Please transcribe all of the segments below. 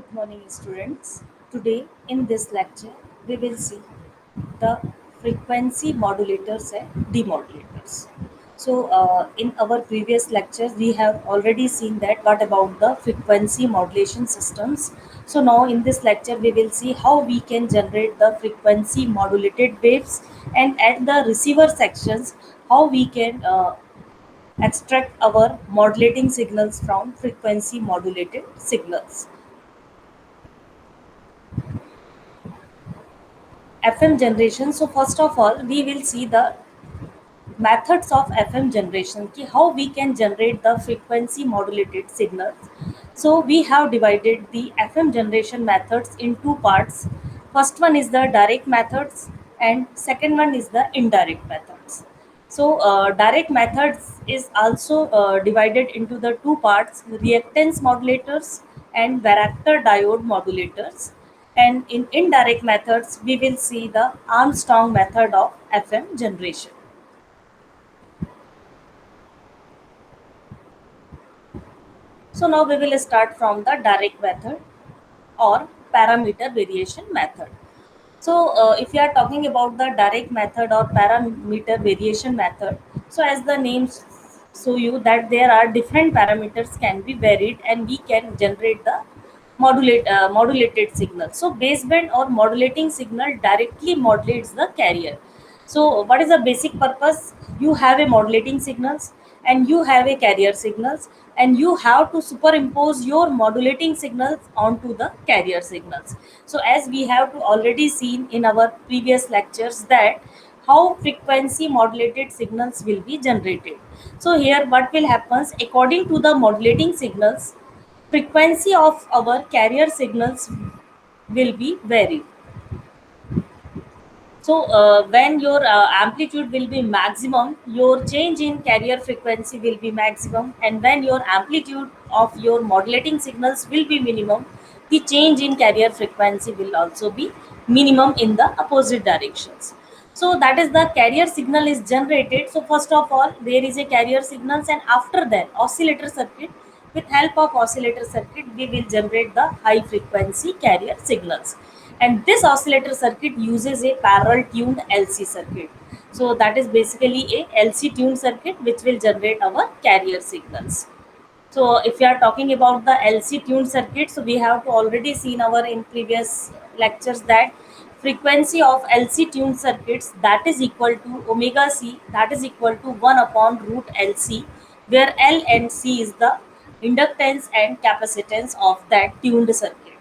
Good morning, students. Today, in this lecture, we will see the frequency modulators and demodulators. In our previous lectures, we have already seen that what about the frequency modulation systems. So, now in this lecture, we will see how we can generate the frequency modulated waves, and at the receiver sections, how we can extract our modulating signals from frequency modulated signals. FM generation. So first of all, we will see the methods of FM generation, ki how we can generate the frequency modulated signals. So we have divided the FM generation methods in two parts. First one is the direct methods and second one is the indirect methods. Direct methods is also divided into the two parts: reactance modulators and varactor diode modulators. And in indirect methods, we will see the Armstrong method of FM generation. So now we will start from the direct method or parameter variation method. If you are talking about the direct method or parameter variation method, so as the names show you that there are different parameters can be varied and we can generate the modulated signal. So baseband or modulating signal directly modulates the carrier. So what is the basic purpose? You have a modulating signals and you have a carrier signals, and you have to superimpose your modulating signals onto the carrier signals. So as we have to already seen in our previous lectures that how frequency modulated signals will be generated. So here what will happen, according to the modulating signals, frequency of our carrier signals will be varied. When your amplitude will be maximum, your change in carrier frequency will be maximum, and when your amplitude of your modulating signals will be minimum, the change in carrier frequency will also be minimum in the opposite directions. So that is the carrier signal is generated. So first of all, there is a carrier signals, and after that, oscillator circuit. With help of oscillator circuit, we will generate the high frequency carrier signals, and this oscillator circuit uses a parallel tuned LC circuit. So that is basically a LC tuned circuit which will generate our carrier signals. So if you are talking about the LC tuned circuit, so we have to already seen our in previous lectures that frequency of LC tuned circuits, that is equal to omega C, that is equal to 1 upon root LC, where L and C is the inductance and capacitance of that tuned circuit.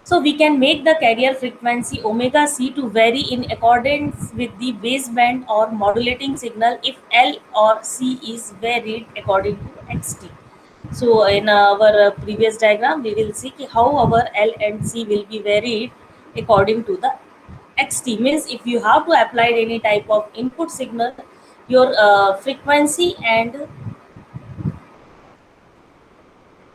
So we can make the carrier frequency omega c to vary in accordance with the baseband or modulating signal if L or C is varied according to xt. So in our previous diagram, we will see how our L and C will be varied according to the xt. Means if you have to apply any type of input signal, your frequency and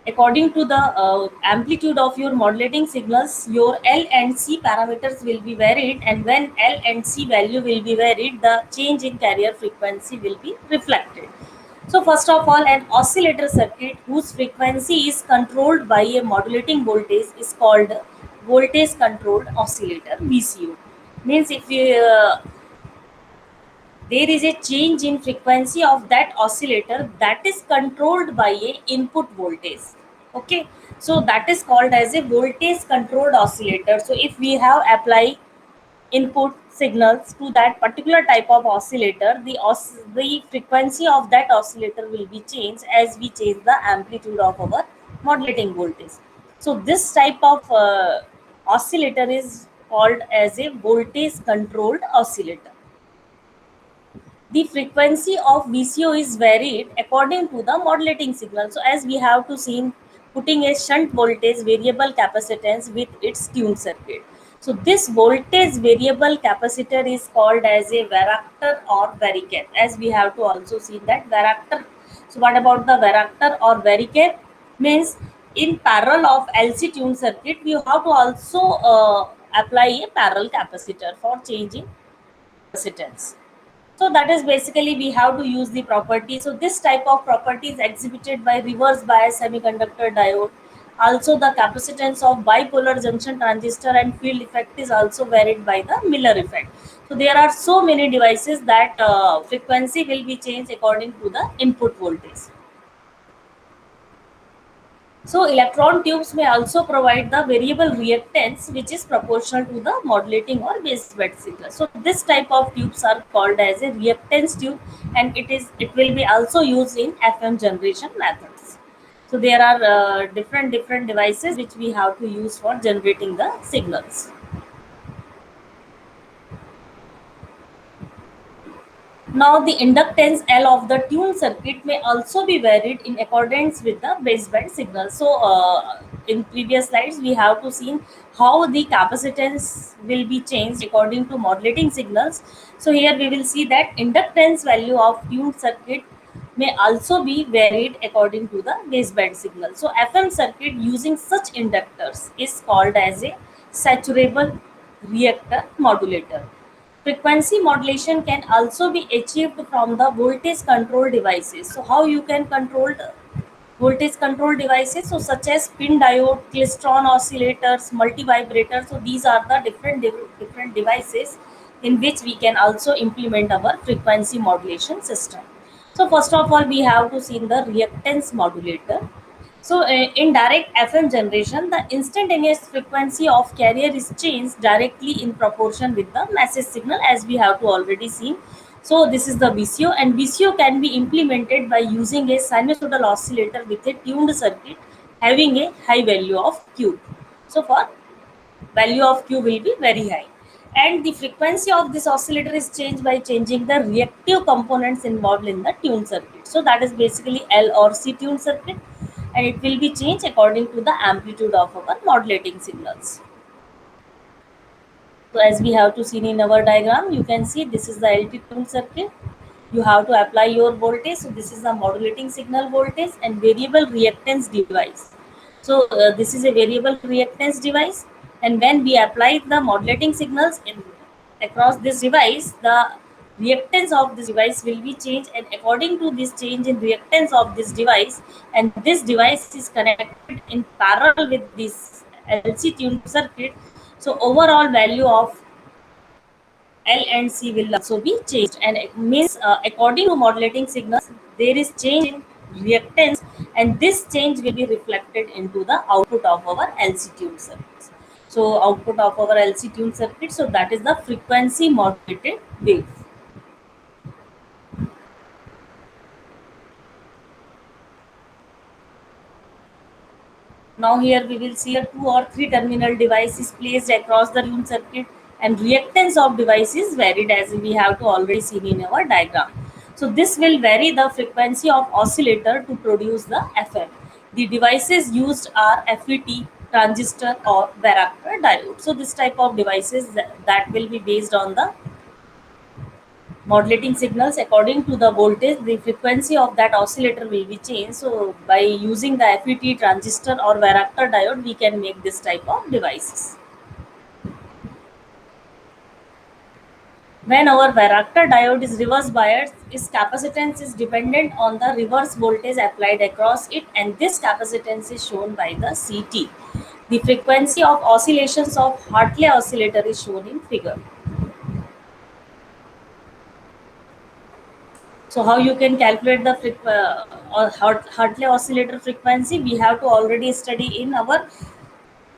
according to the amplitude of your modulating signals, your L and C parameters will be varied, and when L and C value will be varied, the change in carrier frequency will be reflected. So first of all, an oscillator circuit whose frequency is controlled by a modulating voltage is called voltage controlled oscillator, VCO. Means if you there is a change in frequency of that oscillator that is controlled by a input voltage. Okay, so that is called as a voltage controlled oscillator. So if we have apply input signals to that particular type of oscillator, the frequency of that oscillator will be changed as we change the amplitude of our modulating voltage. So this type of oscillator is called as a voltage controlled oscillator. The frequency of VCO is varied according to the modulating signal. So as we have to see putting a shunt voltage variable capacitance with its tuned circuit. So this voltage variable capacitor is called as a varactor or varicap, as we have to also see that varactor. So what about the varactor or varicap? Means in parallel of LC tuned circuit, you have to also apply a parallel capacitor for changing capacitance. So that is basically we have to use the property. So this type of property is exhibited by reverse bias semiconductor diode, Also, the capacitance of bipolar junction transistor and field effect is also varied by the Miller effect. So there are so many devices that frequency will be changed according to the input voltage. So electron tubes may also provide the variable reactance which is proportional to the modulating or baseband signal. So this type of tubes are called as a reactance tube, and it will be also used in FM generation methods. So there are different devices which we have to use for generating the signals. Now, the inductance L of the tuned circuit may also be varied in accordance with the baseband signal. So, in previous slides, we have to see how the capacitance will be changed according to modulating signals. So, here we will see that inductance value of tuned circuit may also be varied according to the baseband signal. So, FM circuit using such inductors is called as a saturable reactor modulator. Frequency modulation can also be achieved from the voltage control devices. So how you can control the voltage control devices? So such as pin diode, klystron oscillators, multivibrators. So these are the different devices in which we can also implement our frequency modulation system. So first of all, we have to see the reactance modulator. So, in direct FM generation, the instantaneous frequency of carrier is changed directly in proportion with the message signal, as we have to already seen. So, this is the VCO, and VCO can be implemented by using a sinusoidal oscillator with a tuned circuit having a high value of Q. So, for value of Q will be very high. And the frequency of this oscillator is changed by changing the reactive components involved in the tuned circuit. So that is basically L or C tuned circuit, and it will be changed according to the amplitude of our modulating signals. So as we have to see in our diagram, you can see this is the LT tuned circuit. You have to apply your voltage. So this is the modulating signal voltage and variable reactance device. So this is a variable reactance device, and when we apply the modulating signals in across this device, the reactance of this device will be changed, and according to this change in reactance of this device, and this device is connected in parallel with this LC tuned circuit. So overall value of L and C will also be changed, and it means according to modulating signals, there is change in reactance, and this change will be reflected into the output of our LC tuned circuits. So output of our LC tuned circuit, so that is the frequency modulated wave. Now here we will see a two or three terminal device is placed across the tuned circuit, and reactance of device is varied as we have to already seen in our diagram. So this will vary the frequency of oscillator to produce the FM. The devices used are FET, transistor or varactor diode. So this type of devices that will be based on the modulating signals according to the voltage, the frequency of that oscillator will be changed. So by using the FET transistor or varactor diode, we can make this type of devices. When our varactor diode is reverse biased, its capacitance is dependent on the reverse voltage applied across it, and this capacitance is shown by the CT. The frequency of oscillations of Hartley oscillator is shown in figure. So how you can calculate the Hartley oscillator frequency? We have to already study in our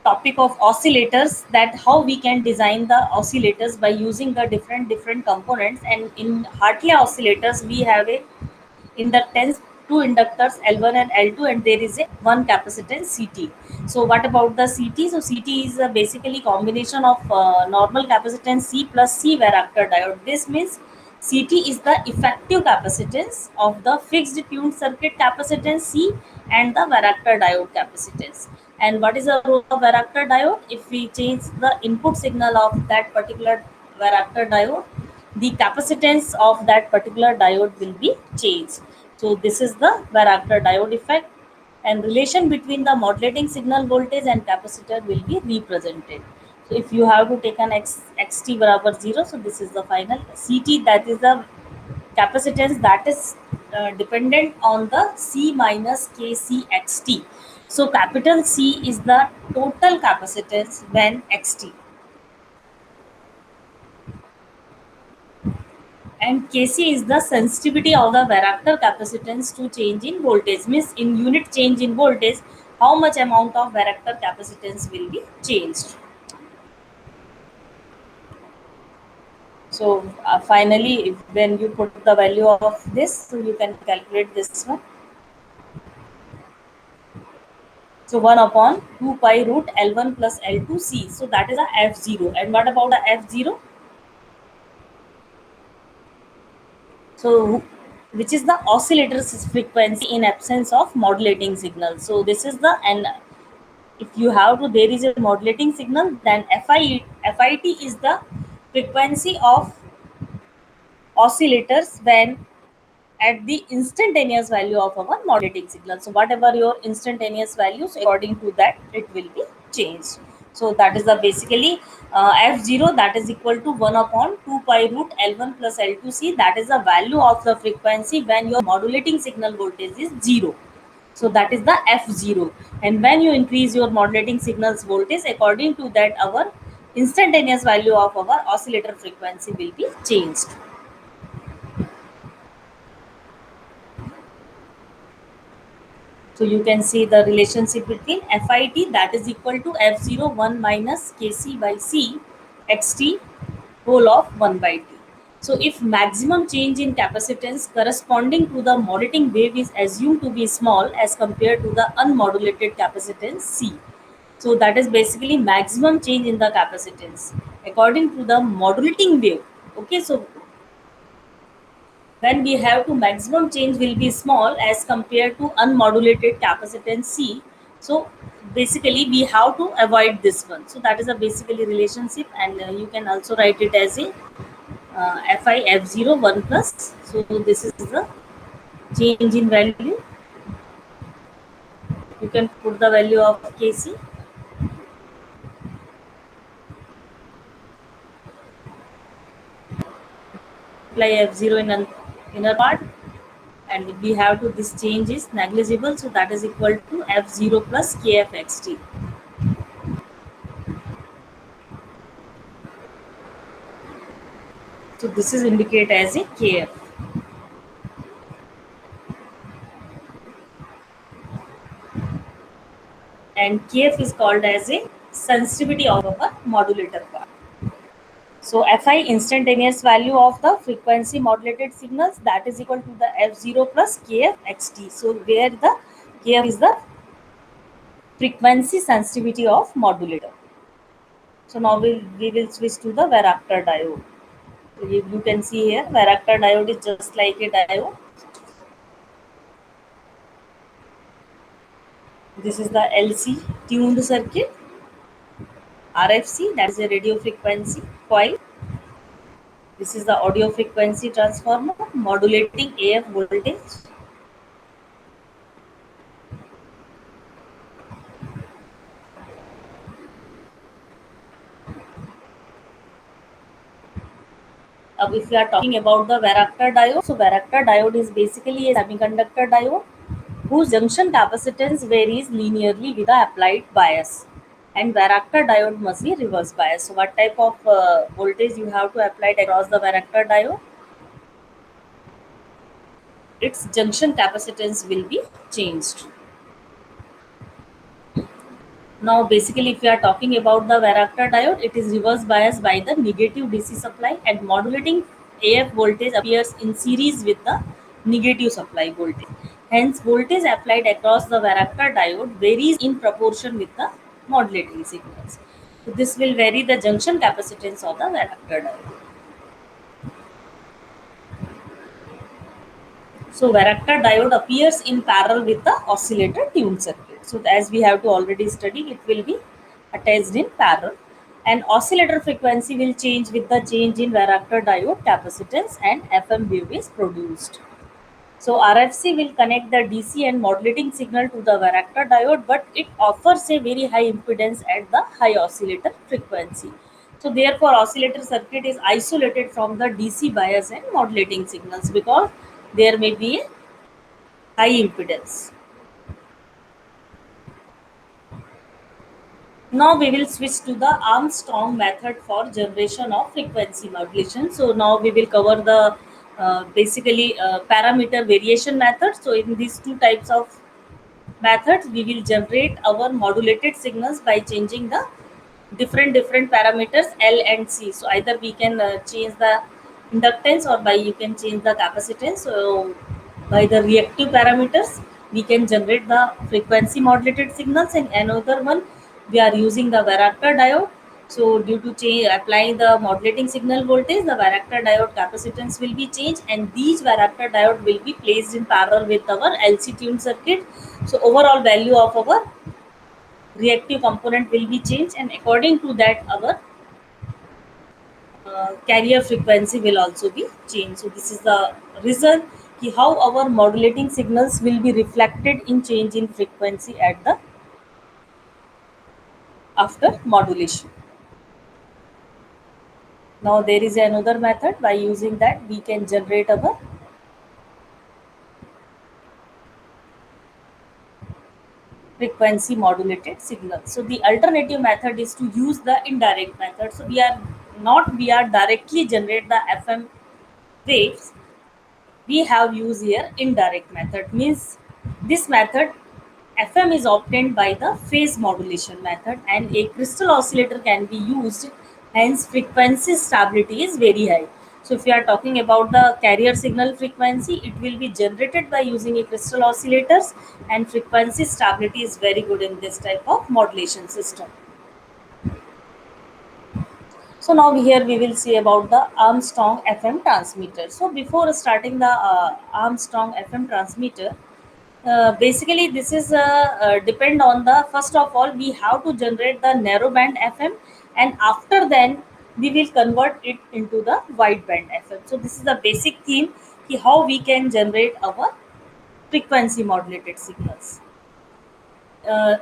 topic of oscillators that how we can design the oscillators by using the different components. And in Hartley oscillators, we have a inductance, two inductors L1 and L2, and there is a one capacitance CT. So what about the CT? So CT is basically combination of normal capacitance C plus C varactor diode. This means CT is the effective capacitance of the fixed tuned circuit capacitance C and the varactor diode capacitance. And what is the role of varactor diode? If we change the input signal of that particular varactor diode, the capacitance of that particular diode will be changed. So this is the varactor diode effect, and relation between the modulating signal voltage and capacitor will be represented. So if you have to take an xt barabar 0, so this is the final CT, that is the capacitance that is dependent on the C minus KCXT. So capital C is the total capacitance when xt, and Kc is the sensitivity of the varactor capacitance to change in voltage. Means in unit change in voltage, how much amount of varactor capacitance will be changed. So finally, when you put the value of this, so you can calculate this one. So 1 upon 2 pi root L1 plus L2 C. So that is a F0. And what about the F0? So which is the oscillator's frequency in absence of modulating signal. So this is the, and if you have to, there is a modulating signal, then FIT is the frequency of oscillators when at the instantaneous value of our modulating signal. So whatever your instantaneous values, according to that it will be changed. So that is the basically f0, that is equal to 1 upon 2 pi root L1 plus L2 C. That is the value of the frequency when your modulating signal voltage is 0. So that is the f0. And when you increase your modulating signals voltage, according to that our instantaneous value of our oscillator frequency will be changed. So you can see the relationship between FIT, that is equal to F01 minus Kc by C xt whole of 1 by T. So if maximum change in capacitance corresponding to the modulating wave is assumed to be small as compared to the unmodulated capacitance C. So that is basically maximum change in the capacitance according to the modulating wave. Okay, so when we have to maximum change will be small as compared to unmodulated capacitance C. So basically we have to avoid this one. So that is a basically relationship, and you can also write it as a Fi F0 1 plus. So this is the change in value. You can put the value of Kc, apply F0 in an inner part, and we have to, this change is negligible, so that is equal to F0 plus Kfxt. So this is indicated as a Kf, and Kf is called as a sensitivity of our modulator part. So Fi instantaneous value of the frequency modulated signals, that is equal to the F0 plus Kf xt. So where the Kf is the frequency sensitivity of modulator. So now we will switch to the varactor diode. So you can see here varactor diode is just like a diode. This is the LC tuned circuit. RFC, that is a radio frequency coil. This is the audio frequency transformer modulating AF voltage. If we are talking about the varactor diode, so varactor diode is basically a semiconductor diode whose junction capacitance varies linearly with the applied bias. And varactor diode must be reverse bias. So what type of voltage you have to apply across the varactor diode? Its junction capacitance will be changed. Now, basically, if we are talking about the varactor diode, it is reverse biased by the negative DC supply, and modulating AF voltage appears in series with the negative supply voltage. Hence, voltage applied across the varactor diode varies in proportion with the modulating signals. So, this will vary the junction capacitance of the varactor diode. So varactor diode appears in parallel with the oscillator tuned circuit. So as we have to already study, it will be attached in parallel. And oscillator frequency will change with the change in varactor diode capacitance, and FM wave is produced. So RFC will connect the DC and modulating signal to the varactor diode, but it offers a very high impedance at the high oscillator frequency. So therefore, oscillator circuit is isolated from the DC bias and modulating signals because there may be a high impedance. Now we will switch to the Armstrong method for generation of frequency modulation. So now we will cover the basically parameter variation method. So in these two types of methods, we will generate our modulated signals by changing the different parameters L and C. So either we can change the inductance, or by you can change the capacitance. So by the reactive parameters, we can generate the frequency modulated signals, and another one we are using the varactor diode. So due to applying the modulating signal voltage, the varactor diode capacitance will be changed, and these varactor diode will be placed in parallel with our LC tuned circuit. So overall value of our reactive component will be changed, and according to that our carrier frequency will also be changed. So this is the result ki how our modulating signals will be reflected in change in frequency at the after modulation. Now there is another method. By using that we can generate our frequency modulated signal. So the alternative method is to use the indirect method. So we are directly generate the FM waves. We have used here indirect method, means this method FM is obtained by the phase modulation method, and a crystal oscillator can be used, hence frequency stability is very high. So if we are talking about the carrier signal frequency, it will be generated by using a crystal oscillators, and frequency stability is very good in this type of modulation system. So now here we will see about the Armstrong FM transmitter. So before starting the Armstrong FM transmitter, basically this is depend on the, first of all we have to generate the narrow band FM, and after then we will convert it into the wide band FM. So this is the basic theme ki how we can generate our frequency modulated signals. uh,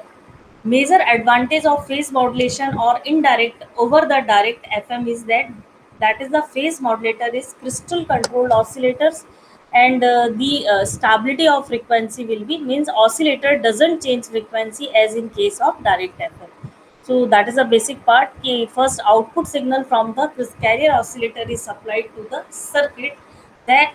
Major advantage of phase modulation or indirect over the direct FM is that is the phase modulator is crystal controlled oscillators, and the stability of frequency will be, means oscillator doesn't change frequency as in case of direct FM. So that is a basic part. कि first output signal from the carrier oscillator is supplied to the circuit that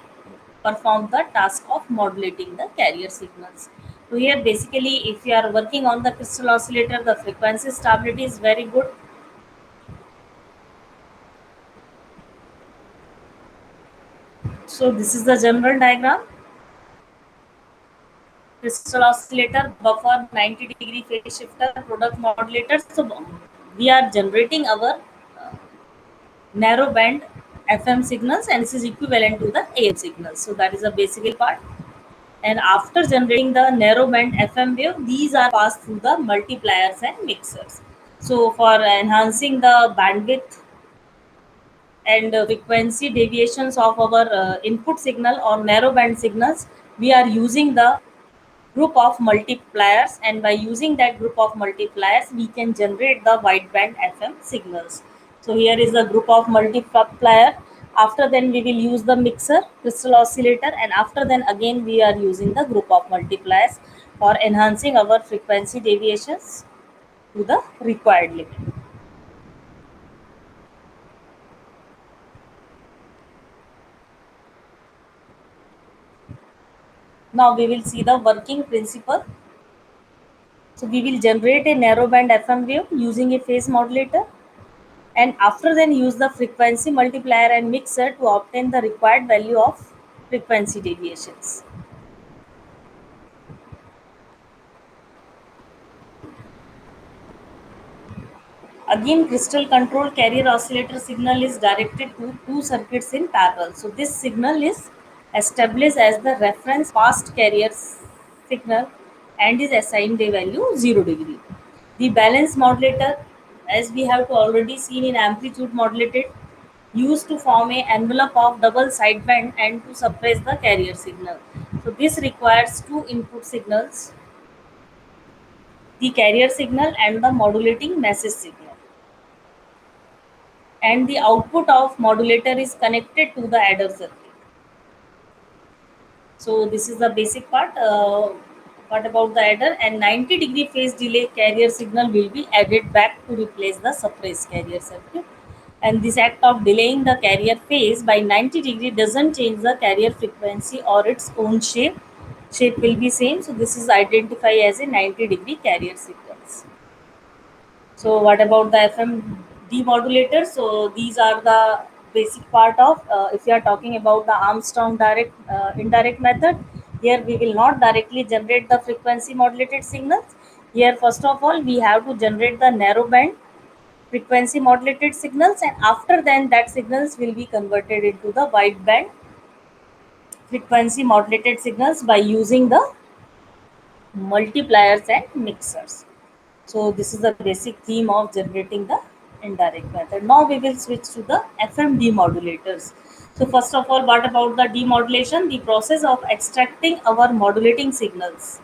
perform the task of modulating the carrier signals. So here basically if you are working on the crystal oscillator, the frequency stability is very good. So this is the general diagram. Crystal oscillator, buffer, 90-degree phase shifter, product modulator. So we are generating our narrow band FM signals, and this is equivalent to the AM signals. So that is a basic part. And after generating the narrow band FM wave, these are passed through the multipliers and mixers. So for enhancing the bandwidth and frequency deviations of our input signal or narrow band signals, we are using the group of multipliers, and by using that group of multipliers we can generate the wideband FM signals. So here is the group of multiplier. After then we will use the mixer crystal oscillator, and after then again we are using the group of multipliers for enhancing our frequency deviations to the required limit. Now we will see the working principle. So we will generate a narrow band FM wave using a phase modulator, and after then use the frequency multiplier and mixer to obtain the required value of frequency deviations. Again, crystal control carrier oscillator signal is directed to two circuits in parallel. So this signal is established as the reference fast carrier signal and is assigned a value 0 degree. The balance modulator, as we have to already seen in amplitude modulated, used to form a envelope of double sideband and to suppress the carrier signal. So this requires two input signals, the carrier signal and the modulating message signal, and the output of modulator is connected to the adder circuit. So this is the basic part. What about the adder? And 90-degree phase delay carrier signal will be added back to replace the suppressed carrier circuit. And this act of delaying the carrier phase by 90 degree doesn't change the carrier frequency or its own shape. Shape will be same. So this is identified as a 90-degree carrier sequence. So what about the FM demodulator? So these are the basic part of, if you are talking about the Armstrong direct indirect method, here we will not directly generate the frequency modulated signals. Here first of all we have to generate the narrow band frequency modulated signals, and after then that signals will be converted into the wide band frequency modulated signals by using the multipliers and mixers. So this is the basic theme of generating the indirect method. Now we will switch to the FM demodulators. So first of all, what about the demodulation? The process of extracting our modulating signals.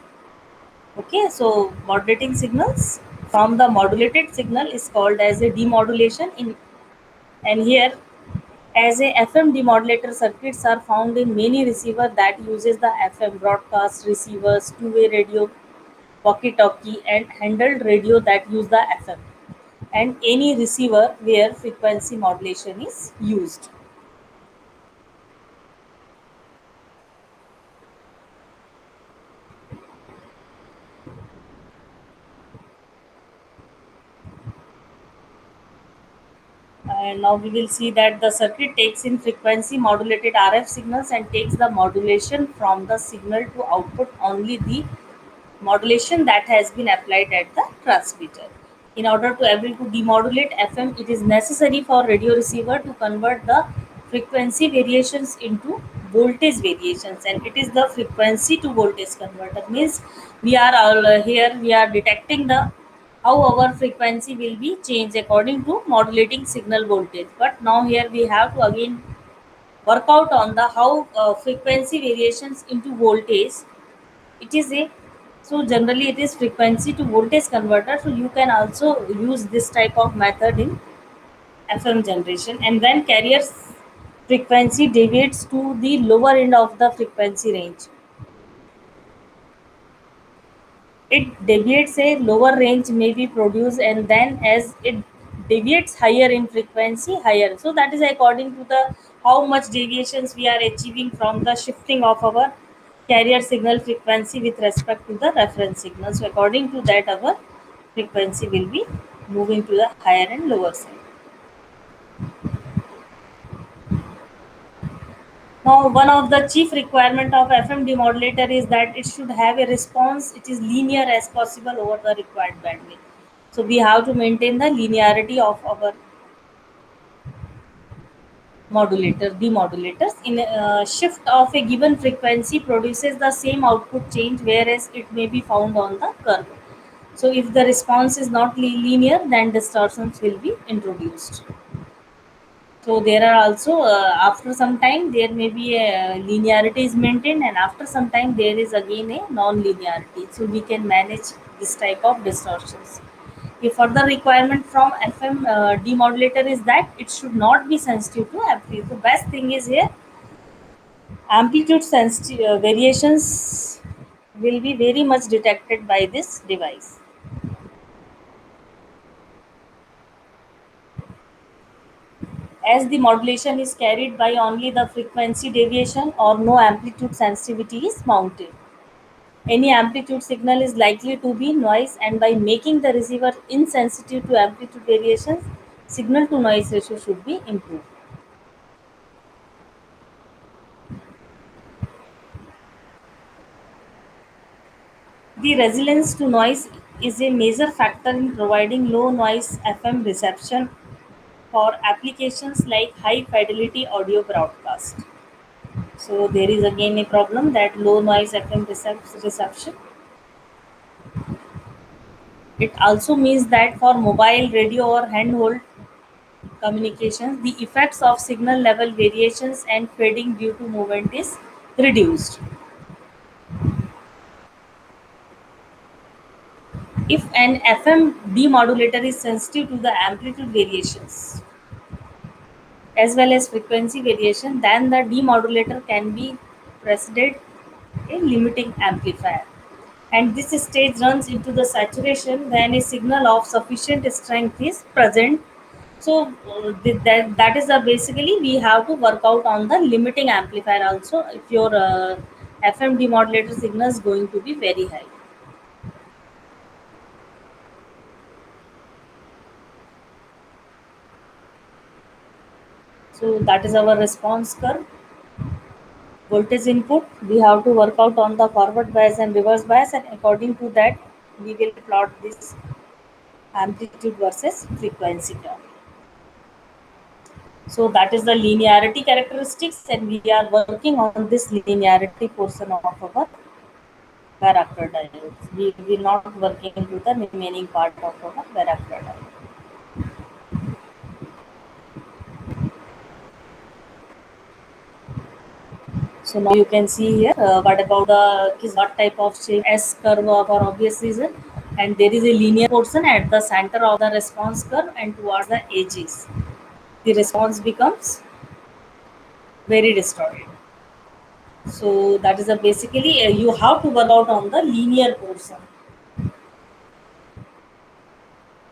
Okay, so modulating signals from the modulated signal is called as a demodulation. And here, as a FM demodulator circuits are found in many receiver that uses the FM broadcast receivers, two-way radio, walkie-talkie, and handheld radio that use the FM, and any receiver where frequency modulation is used. And now we will see that the circuit takes in frequency modulated RF signals and takes the modulation from the signal to output only the modulation that has been applied at the transmitter. In order to able to demodulate FM, it is necessary for radio receiver to convert the frequency variations into voltage variations, and it is the frequency to voltage converter. Means we are all here we are detecting the how our frequency will be changed according to modulating signal voltage. But now here we have to again work out on the how frequency variations into voltage. It is a, so generally it is frequency to voltage converter, so you can also use this type of method in FM generation. And when carrier's frequency deviates to the lower end of the frequency range, it deviates a lower range may be produced, and then as it deviates higher in frequency higher, so that is according to the how much deviations we are achieving from the shifting of our carrier signal frequency with respect to the reference signal. So according to that our frequency will be moving to the higher and lower side. Now, one of the chief requirement of FM demodulator is that it should have a response it is linear as possible over the required bandwidth. So we have to maintain the linearity of our demodulators. In a shift of a given frequency produces the same output change, whereas it may be found on the curve. So if the response is not linear, then distortions will be introduced. So there are also after some time there may be a linearity is maintained, and after some time there is again a non-linearity. So we can manage this type of distortions. A further requirement from FM demodulator is that it should not be sensitive to amplitude. The best thing is here amplitude sensitive variations will be very much detected by this device. As the modulation is carried by only the frequency deviation or no amplitude sensitivity is mounted. Any amplitude signal is likely to be noise, and by making the receiver insensitive to amplitude variations, signal to noise ratio should be improved. The resilience to noise is a major factor in providing low noise FM reception for applications like high fidelity audio broadcast. So there is again a problem that low noise FM reception. It also means that for mobile radio or handheld communications, the effects of signal level variations and fading due to movement is reduced. If an FM demodulator is sensitive to the amplitude variations as well as frequency variation, then the demodulator can be considered a limiting amplifier. and this stage runs into the saturation when a signal of sufficient strength is present. So that is the basically we have to work out on the limiting amplifier also if your FM demodulator signal is going to be very high. So that is our response curve. Voltage input, we have to work out on the forward bias and reverse bias, and according to that we will plot this amplitude versus frequency term. So that is the linearity characteristics, and we are working on this linearity portion of our varactor diodes. We will not working into the remaining part of our varactor diode. So now you can see here what about the what type of shape S curve for obvious reason, and there is a linear portion at the center of the response curve and towards the edges. The response becomes very distorted. So that is a basically you have to work out on the linear portion,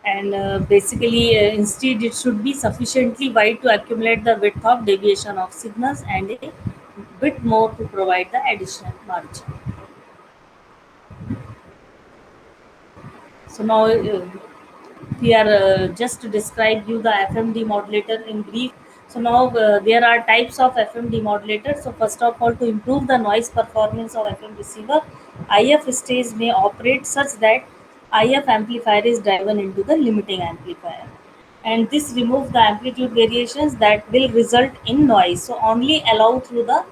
and instead it should be sufficiently wide to accumulate the width of deviation of signals and a bit more to provide the additional margin. So now we are just to describe you the FMD modulator in brief. So now there are types of FMD modulators. So first of all, to improve the noise performance of FM receiver, IF stage may operate such that IF amplifier is driven into the limiting amplifier, and this removes the amplitude variations that will result in noise. So only allow through the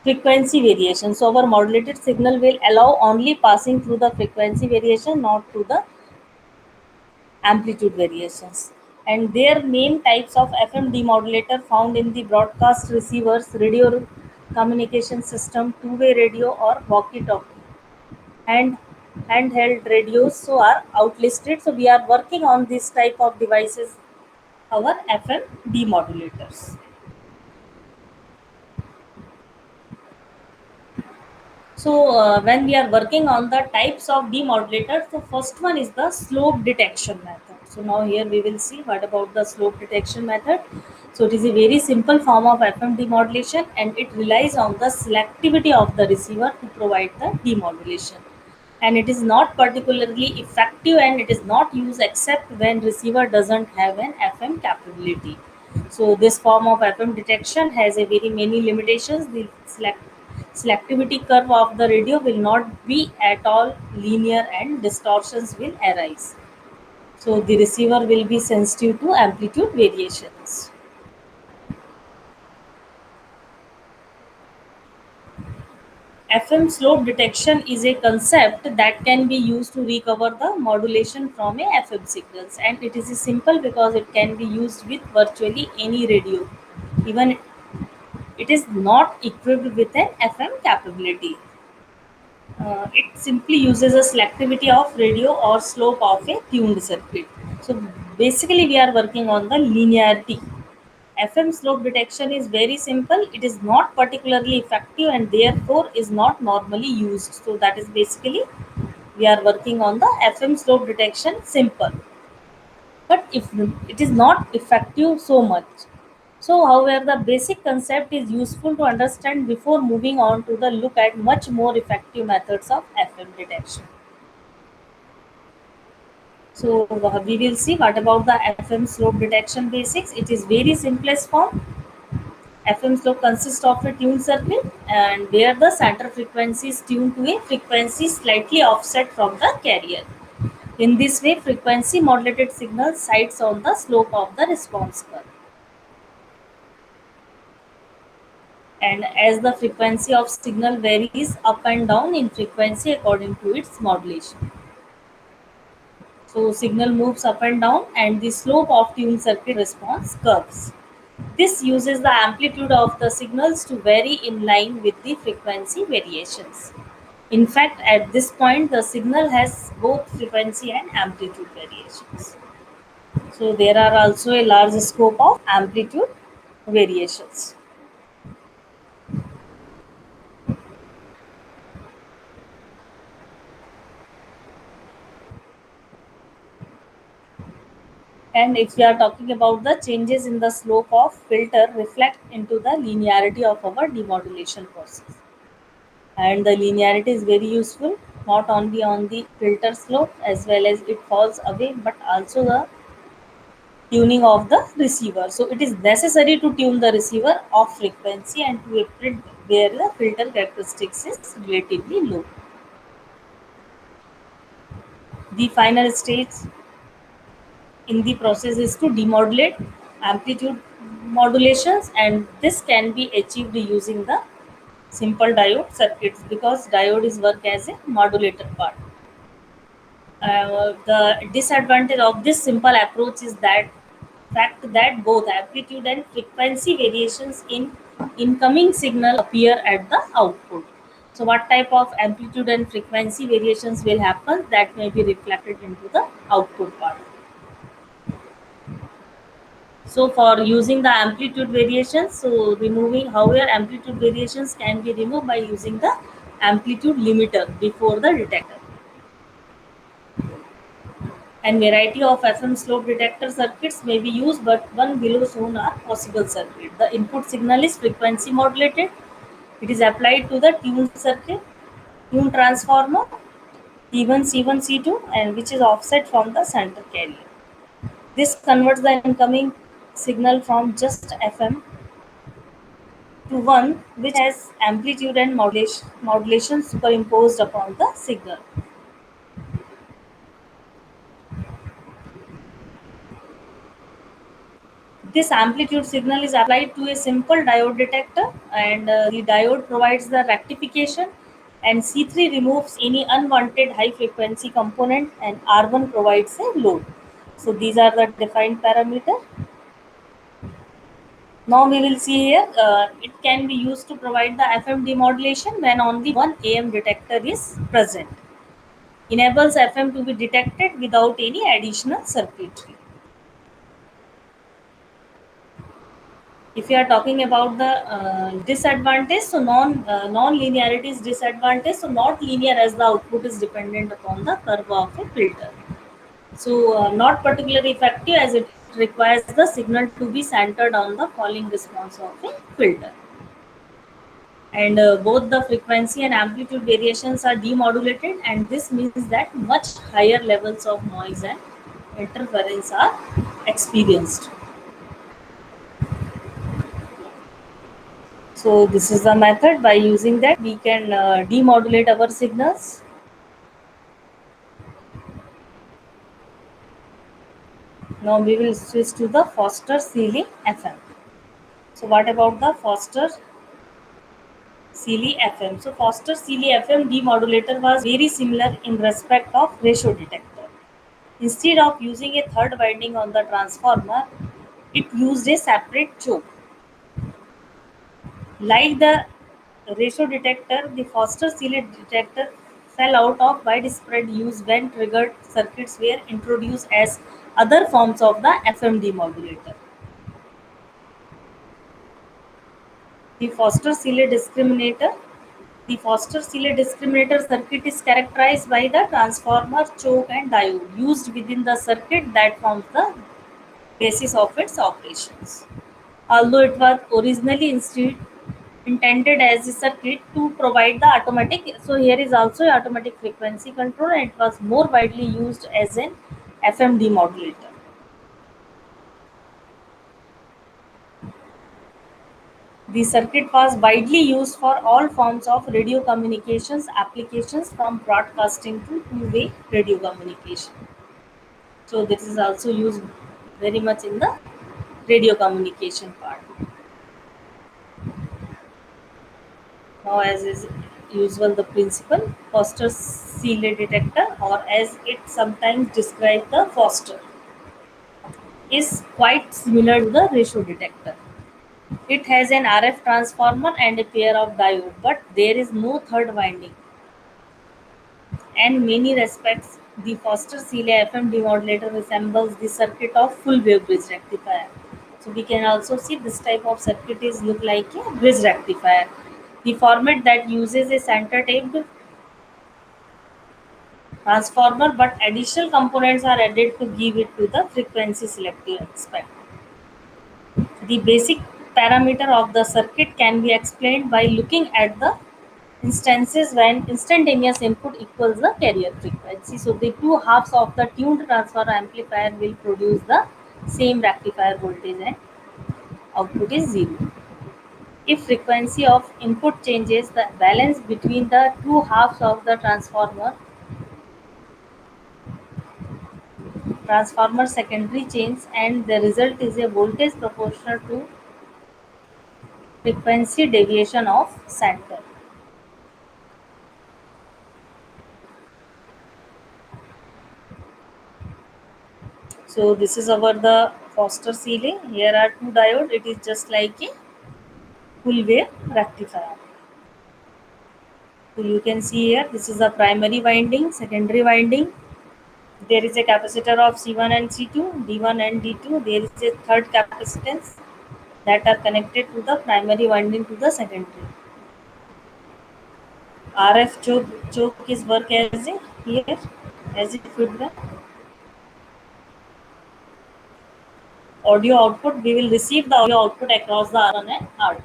frequency variation. So our modulated signal will allow only passing through the frequency variation, not through the amplitude variations. And their main types of FM demodulator found in the broadcast receivers, radio communication system, two-way radio or walkie-talkie, and handheld radios so are outlisted. So we are working on this type of devices, our FM demodulators. So when we are working on the types of demodulator, the first one is the slope detection method. So now here we will see what about the slope detection method. So it is a very simple form of FM demodulation, and it relies on the selectivity of the receiver to provide the demodulation. And it is not particularly effective, and it is not used except when receiver doesn't have an FM capability. So this form of FM detection has a very many limitations. The selectivity curve of the radio will not be at all linear and distortions will arise. So the receiver will be sensitive to amplitude variations. FM slope detection is a concept that can be used to recover the modulation from a FM signals, and it is simple because it can be used with virtually any radio, even it is not equipped with an FM capability. It simply uses a selectivity of radio or slope of a tuned circuit. So basically, we are working on the linearity. FM slope detection is very simple. It is not particularly effective and therefore is not normally used. So that is basically we are working on the FM slope detection simple. But if it is not effective so much. So however, the basic concept is useful to understand before moving on to the look at much more effective methods of FM detection. So we will see what about the FM slope detection basics. It is very simplest form. FM slope consists of a tuned circuit and where the center frequency is tuned to a frequency slightly offset from the carrier. In this way, frequency modulated signal sides on the slope of the response curve. And as the frequency of signal varies up and down in frequency according to its modulation. So signal moves up and down and the slope of tuned circuit response curves. This uses the amplitude of the signals to vary in line with the frequency variations. In fact, at this point, the signal has both frequency and amplitude variations. So there are also a large scope of amplitude variations. And if we are talking about the changes in the slope of filter reflect into the linearity of our demodulation process. And the linearity is very useful not only on the filter slope as well as it falls away, but also the tuning of the receiver. So it is necessary to tune the receiver of frequency and to a grid where the filter characteristics is relatively low. The final stage in the process is to demodulate amplitude modulations, and this can be achieved using the simple diode circuits because diode is work as a modulator part. The disadvantage of this simple approach is that fact that both amplitude and frequency variations in incoming signal appear at the output. So what type of amplitude and frequency variations will happen, that may be reflected into the output part. So for using the amplitude variations, so removing however amplitude variations can be removed by using the amplitude limiter before the detector. And variety of FM slope detector circuits may be used, but one below shown are possible circuit. The input signal is frequency modulated. It is applied to the tuned circuit, tuned transformer T1, C1, C2, and which is offset from the center carrier. This converts the incoming signal from just FM to one which has amplitude and modulation superimposed upon the signal. This amplitude signal is applied to a simple diode detector, and the diode provides the rectification, and C3 removes any unwanted high frequency component, and R1 provides a load. So these are the defined parameter. Now we will see here, it can be used to provide the FM demodulation when only one AM detector is present. Enables FM to be detected without any additional circuitry. If you are talking about the disadvantage, so non-linearity is disadvantage. So not linear as the output is dependent upon the curve of a filter. So not particularly effective as it requires the signal to be centered on the falling response of a filter. And both the frequency and amplitude variations are demodulated, and this means that much higher levels of noise and interference are experienced. So this is the method. By using that we can demodulate our signals. Now we will switch to the Foster Seeley FM. So what about the Foster Seeley FM? So Foster Seeley FM demodulator was very similar in respect of ratio detector. Instead of using a third winding on the transformer, it used a separate choke. Like the ratio detector, the Foster Seeley detector fell out of widespread use when triggered circuits were introduced as other forms of the FM demodulator. The Foster Seeley discriminator. The Foster Seeley discriminator circuit is characterized by the transformer, choke, and diode used within the circuit that forms the basis of its operations. Although it was originally intended as a circuit to provide the automatic, so here is also automatic frequency control, and it was more widely used as an FM demodulator. The circuit was widely used for all forms of radio communications applications from broadcasting to two-way radio communication. So this is also used very much in the radio communication part. Now, as is usual, the principle Foster Seeley detector, or as it sometimes described the Foster, is quite similar to the ratio detector. It has an RF transformer and a pair of diode, but there is no third winding. And many respects, the Foster Seeley FM demodulator resembles the circuit of full wave bridge rectifier. So we can also see this type of circuit is look like a bridge rectifier. The format that uses a center taped transformer, but additional components are added to give it to the frequency selective aspect. The basic parameter of the circuit can be explained by looking at the instances when instantaneous input equals the carrier frequency. So the two halves of the tuned transfer amplifier will produce the same rectifier voltage and output is zero. If frequency of input changes, the balance between the two halves of the transformer secondary changes, and the result is a voltage proportional to frequency deviation of center. So this is our the Foster Seeley. Here are two diode. It is just like a full wave rectifier. So you can see here, this is the primary winding, secondary winding. There is a capacitor of C1 and C2, D1 and D2. There is a third capacitance that are connected to the primary winding to the secondary. RF choke is work as a here as a feedback. Audio output, we will receive the audio output across the R1 and R2.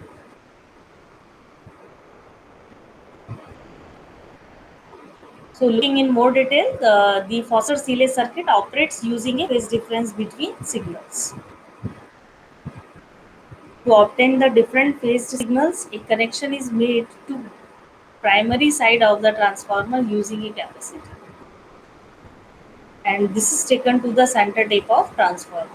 So looking in more detail, the Foster-Seeley circuit operates using a phase difference between signals. To obtain the different phase signals, a connection is made to primary side of the transformer using a capacitor. And this is taken to the center tape of transformer.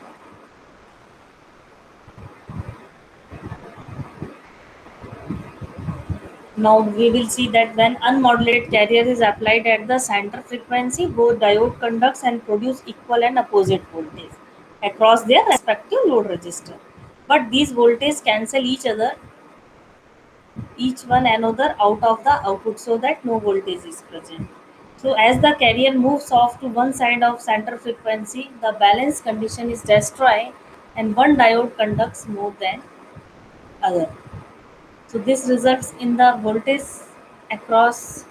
Now we will see that when unmodulated carrier is applied at the center frequency, both diode conducts and produce equal and opposite voltage across their respective load resistor. But these voltages cancel each one another out of the output so that no voltage is present. So as the carrier moves off to one side of center frequency, the balance condition is destroyed and one diode conducts more than other. So this results in the voltage across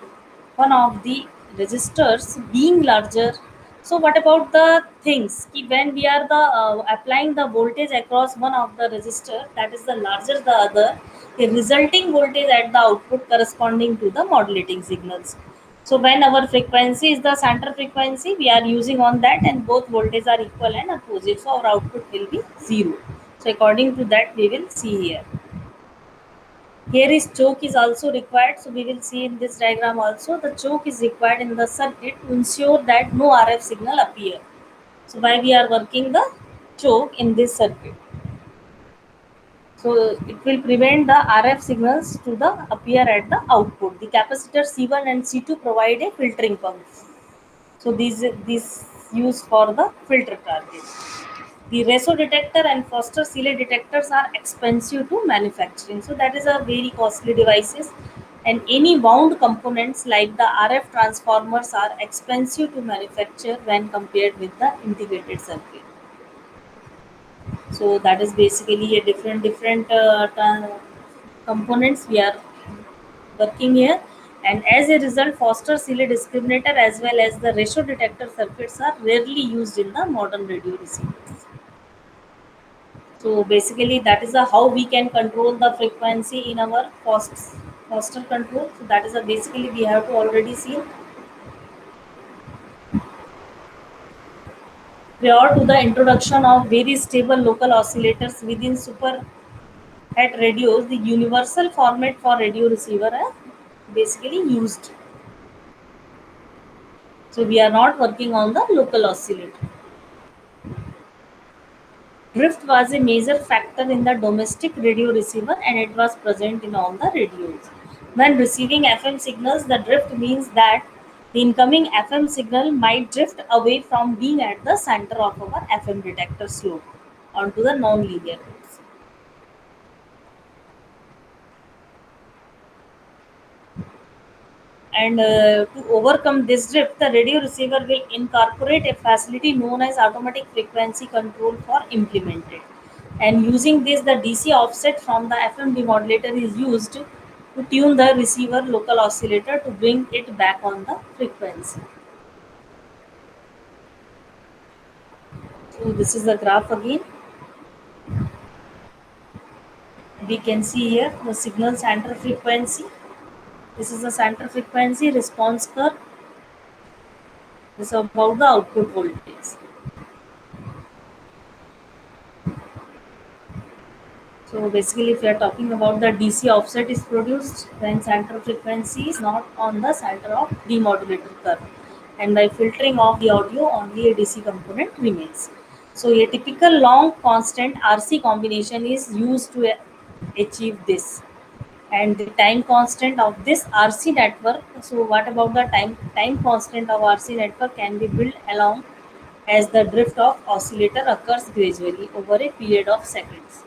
one of the resistors being larger. So what about the things? When we are applying the voltage across one of the resistor, that is the larger the other, the resulting voltage at the output corresponding to the modulating signals. So when our frequency is the center frequency, we are using on that, and both voltages are equal and opposite. So our output will be zero. So according to that, we will see here. Here is choke is also required. So we will see in this diagram also the choke is required in the circuit to ensure that no RF signal appear. So why we are working the choke in this circuit. So it will prevent the RF signals to the appear at the output. The capacitor C1 and C2 provide a filtering pump. So these used for the filter target. The Reso detector and Foster Seeley detectors are expensive to manufacturing. So that is a very costly devices, and any wound components like the RF transformers are expensive to manufacture when compared with the integrated circuit. So that is basically a different components we are working here. And as a result, Foster Seeley discriminator as well as the ratio detector circuits are rarely used in the modern radio receivers. So basically, that is how we can control the frequency in our Foster control. So that is basically we have to already see. Prior to the introduction of very stable local oscillators within super at radios, the universal format for radio receiver are basically used. So we are not working on the local oscillator. Drift was a major factor in the domestic radio receiver, and it was present in all the radios. When receiving FM signals, the drift means that the incoming FM signal might drift away from being at the center of our FM detector slope onto the non-linear routes. And to overcome this drift, the radio receiver will incorporate a facility known as automatic frequency control for implemented. And using this, the DC offset from the FM demodulator is used to tune the receiver local oscillator to bring it back on the frequency. So this is the graph again. We can see here the signal center frequency. This is the center frequency response curve. This is about the output voltage. So basically, if we are talking about the DC offset is produced, then center frequency is not on the center of demodulator curve. And by filtering off the audio, only a DC component remains. So a typical long constant RC combination is used to achieve this. And the time constant of this RC network. So what about the time constant of RC network can be built along as the drift of oscillator occurs gradually over a period of seconds,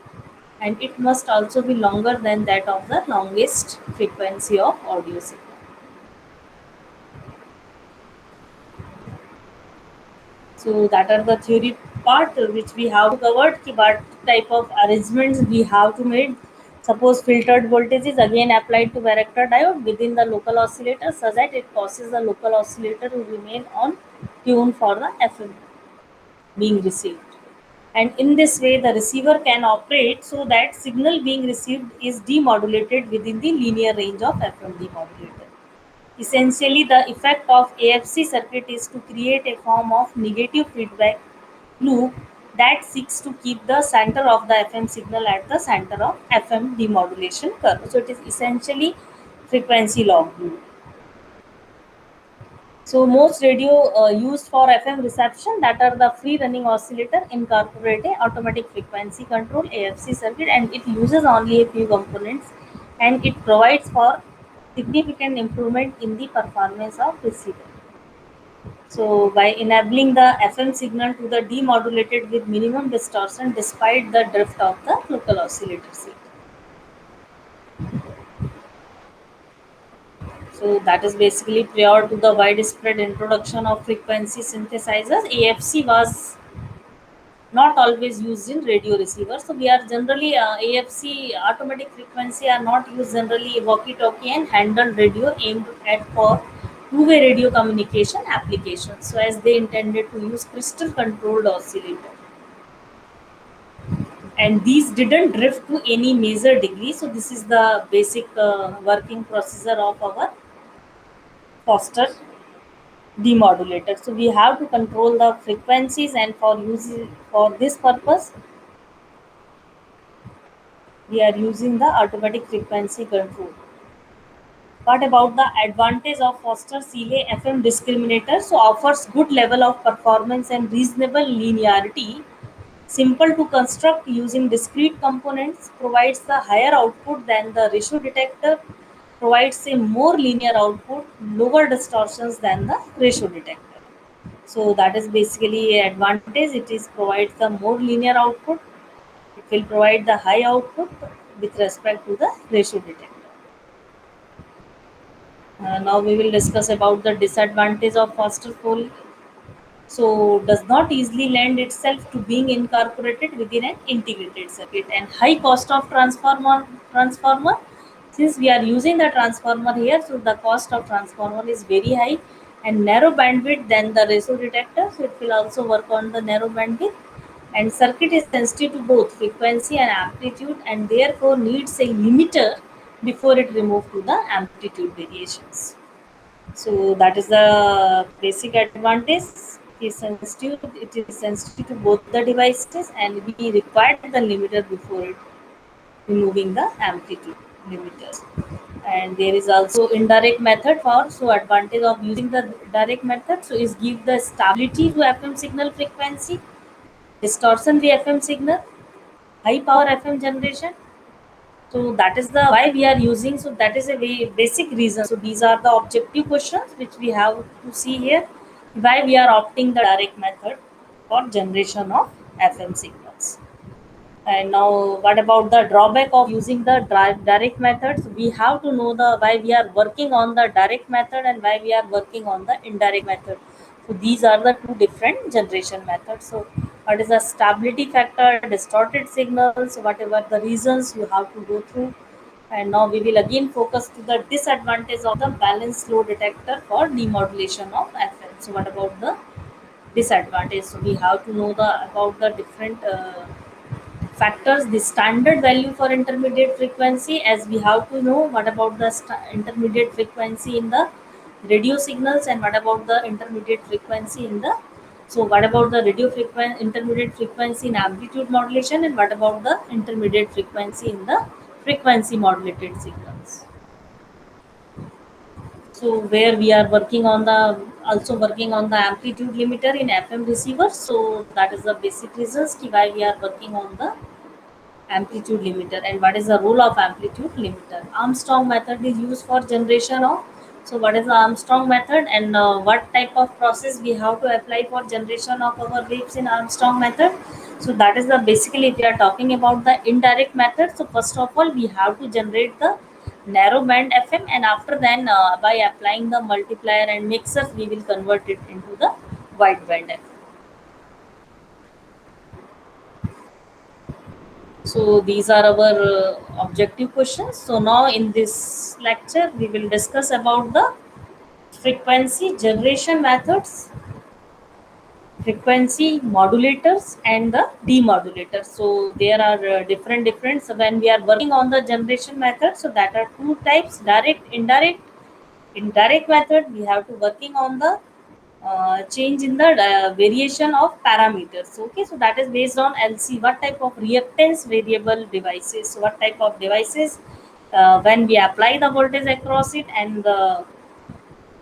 and it must also be longer than that of the longest frequency of audio signal. So that are the theory part which we have covered. कि what type of arrangements we have to make. Suppose filtered voltage is again applied to varactor diode within the local oscillator so that it causes the local oscillator to remain on tune for the FM being received. And in this way, the receiver can operate so that signal being received is demodulated within the linear range of FM demodulator. Essentially, the effect of AFC circuit is to create a form of negative feedback loop that seeks to keep the center of the FM signal at the center of FM demodulation curve. So it is essentially frequency log loop. So most radio used for FM reception, that are the free running oscillator, incorporate a automatic frequency control AFC circuit, and it uses only a few components, and it provides for significant improvement in the performance of receiver. So by enabling the FM signal to the demodulated with minimum distortion despite the drift of the local oscillator seat. So that is basically prior to the widespread introduction of frequency synthesizers. AFC was not always used in radio receivers. So we are generally AFC automatic frequency are not used generally walkie-talkie and handheld radio aimed at for two-way radio communication applications. So as they intended to use crystal controlled oscillator, and these didn't drift to any major degree. So this is the basic working procedure of our Foster demodulator. So we have to control the frequencies, and for this purpose we are using the automatic frequency control. What about the advantage of Foster Seeley FM discriminator? So offers good level of performance and reasonable linearity. Simple to construct using discrete components, provides the higher output than the ratio detector, provides a more linear output, lower distortions than the ratio detector. So that is basically an advantage. It is provides the more linear output. It will provide the high output with respect to the ratio detector. Now we will discuss about the disadvantage of Foster Foley. So does not easily lend itself to being incorporated within an integrated circuit, and high cost of transformer. Since we are using the transformer here, so the cost of transformer is very high, and narrow bandwidth than the ratio detector, so it will also work on the narrow bandwidth, and circuit is sensitive to both frequency and amplitude, and therefore needs a limiter before it remove to the amplitude variations. So that is the basic advantage. It is sensitive to both the devices, and we required the limiter before it removing the amplitude limiters. And there is also indirect method for, so advantage of using the direct method, so is give the stability to FM signal frequency, distortion the FM signal, high power FM generation. So that is the why we are using. So that is a very basic reason. So these are the objective questions which we have to see here. Why we are opting the direct method for generation of FM signals. And now, what about the drawback of using the direct methods? We have to know the why we are working on the direct method and why we are working on the indirect method. So these are the two different generation methods. So what is the stability factor, distorted signals, whatever the reasons you have to go through. And now we will again focus to the disadvantage of the balanced load detector for demodulation of FM. So what about the disadvantage. So we have to know the about the different factors, the standard value for intermediate frequency, as we have to know what about the intermediate frequency in the radio signals, and what about the intermediate frequency in the, so what about the radio frequency intermediate frequency in amplitude modulation, and what about the intermediate frequency in the frequency modulated signals. So where we are working on the, also working on the amplitude limiter in FM receivers. So that is the basic reasons why we are working on the amplitude limiter. And what is the role of amplitude limiter? Armstrong method is used for generation of, so what is the Armstrong method, and what type of process we have to apply for generation of our waves in Armstrong method? So that is the, basically if we are talking about the indirect method, so first of all we have to generate the narrow band FM, and after then by applying the multiplier and mixers we will convert it into the wide band FM. So these are our objective questions. So now in this lecture we will discuss about the frequency generation methods, frequency modulators, and the demodulators. So there are different. So when we are working on the generation method, so that are two types: direct, indirect. In direct method, we have to working on the change in the variation of parameters. Okay, so that is based on LC. What type of reactance variable devices? So what type of devices when we apply the voltage across it, and the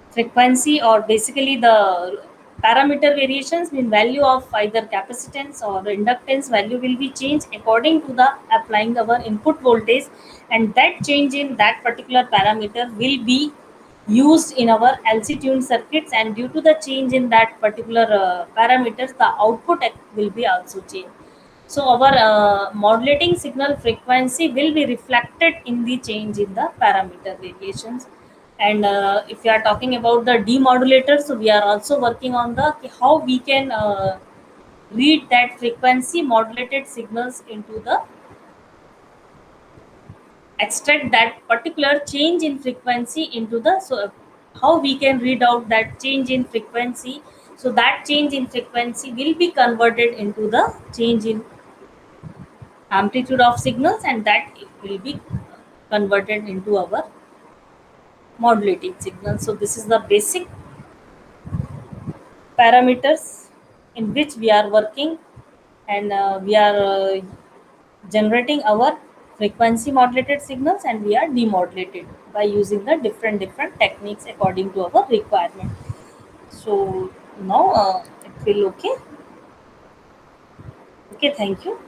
frequency, or basically the parameter variations in value of either capacitance or inductance value will be changed according to the applying our input voltage, and that change in that particular parameter will be used in our LC tuned circuits, and due to the change in that particular parameters, the output will be also changed. So our modulating signal frequency will be reflected in the change in the parameter variations. And if we are talking about the demodulator, so we are also working on the how we can read that frequency modulated signals into the, extract that particular change in frequency into the, so how we can read out that change in frequency. So that change in frequency will be converted into the change in amplitude of signals, and that it will be converted into our modulating signal. So this is the basic parameters in which we are working, and we are generating our frequency modulated signals, and we are demodulated by using the different techniques according to our requirement. So now it will okay. Okay, thank you.